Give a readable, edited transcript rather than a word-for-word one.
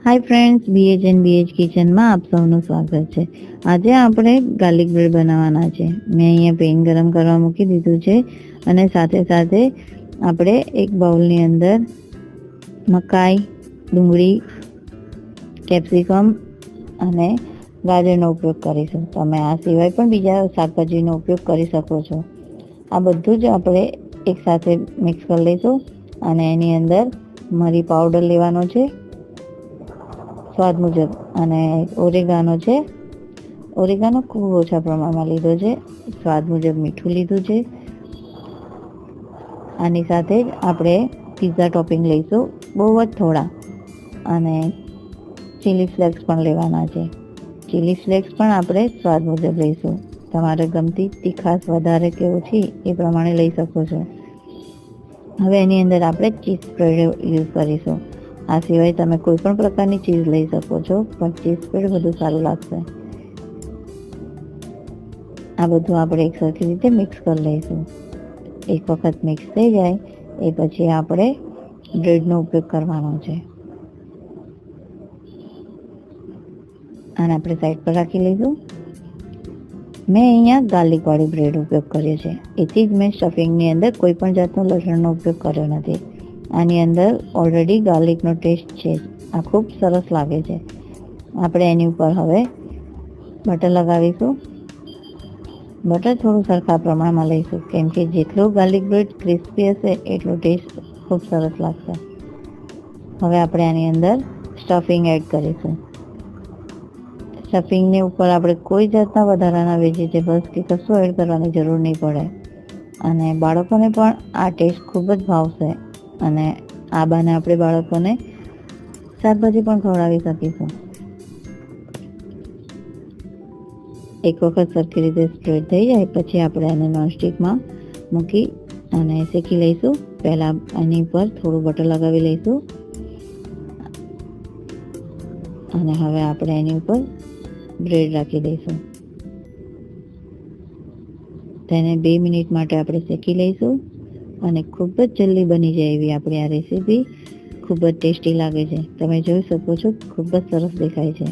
Hi friends, BH and BH કિચનમાં આપ સૌનું સ્વાગત છે. આજે આપણે ગાર્લિક બ્રેડ બનાવવાના છે. મેં અહીંયા પેન ગરમ કરવા મૂકી દીધું છે અને સાથે સાથે આપણે એક બાઉલની અંદર મકાઈ, ડુંગળી, કેપ્સિકમ અને ગાજરનો ઉપયોગ કરીશું. તમે આ સિવાય પણ બીજા શાકભાજીનો ઉપયોગ કરી શકો છો. આ બધું જ આપણે એકસાથે મિક્સ કરી લઈશું અને એની અંદર મરી પાવડર લેવાનો છે સ્વાદ મુજબ, અને ઓરેગાનો છે. ઓરેગાનો ખૂબ ઓછા પ્રમાણમાં લીધો છે. સ્વાદ મુજબ મીઠું લીધું છે. આની સાથે જ આપણે પિઝા ટોપિંગ લઈશું, બહુ જ થોડા, અને ચીલી ફ્લેક્સ પણ લેવાના છે. ચીલી ફ્લેક્સ પણ આપણે સ્વાદ મુજબ લઈશું. તમારે ગમતી તીખાશ વધારે કે ઓછી એ પ્રમાણે લઈ શકો છો. હવે એની અંદર આપણે ચીઝ સ્પ્રેડ યુઝ કરીશું. આ સિવાય તમે કોઈ પણ પ્રકારની ચીઝ લઈ શકો છો, પણ ચીઝ સ્પ્રેડ વધુ સારું લાગશે. આ બધું આપણે એક સરખી રીતે મિક્સ કરી લઈશું. એક વખત મિક્સ થઈ જાય એ પછી આપણે બ્રેડનો ઉપયોગ કરવાનો છે. આને આપણે સાઈડ પર રાખી લઈશું. મેં અહીંયા ગાર્લિકવાળી બ્રેડ ઉપયોગ કર્યો છે. એથી જ મેં સ્ટફિંગની અંદર કોઈ પણ જાતનો લસણનો ઉપયોગ કર્યો નથી. આની અંદર ઓલરેડી ગાર્લિકનો ટેસ્ટ છે. આ ખૂબ સરસ લાગે છે. આપણે એની ઉપર હવે બટર લગાવીશું. બટર થોડું સરખા પ્રમાણમાં લઈશું, કેમ કે જેટલું ગાર્લિક બ્રેડ ક્રિસ્પી હશે એટલો ટેસ્ટ ખૂબ સરસ લાગશે. હવે આપણે આની અંદર સ્ટફિંગ એડ કરીશું. સ્ટફિંગની ઉપર આપણે કોઈ જાતના વધારાના વેજીટેબલ્સ કે કશું એડ કરવાની જરૂર નહીં પડે, અને બાળકોને પણ આ ટેસ્ટ ખૂબ જ ભાવશે. અને આ બાને આપણે બાળકોને શાકભાજી પણ ખવડાવી શકીશું. એક વખત સરખી રીતે સ્પ્રેડ થઈ જાય પછી આપણે એને નોનસ્ટિકમાં મૂકી અને શેકી લઈશું. પહેલાં એની ઉપર થોડું બટર લગાવી લઈશું અને હવે આપણે એની ઉપર બ્રેડ રાખી દઈશું. તેને 2 મિનિટ માટે આપણે શેકી લઈશું અને ખૂબ જ જલ્દી બની જાય એવી આપણી આ રેસીપી ખૂબ જ ટેસ્ટી લાગે છે. તમે જોઈ શકો છો, ખૂબ જ સરસ દેખાય છે.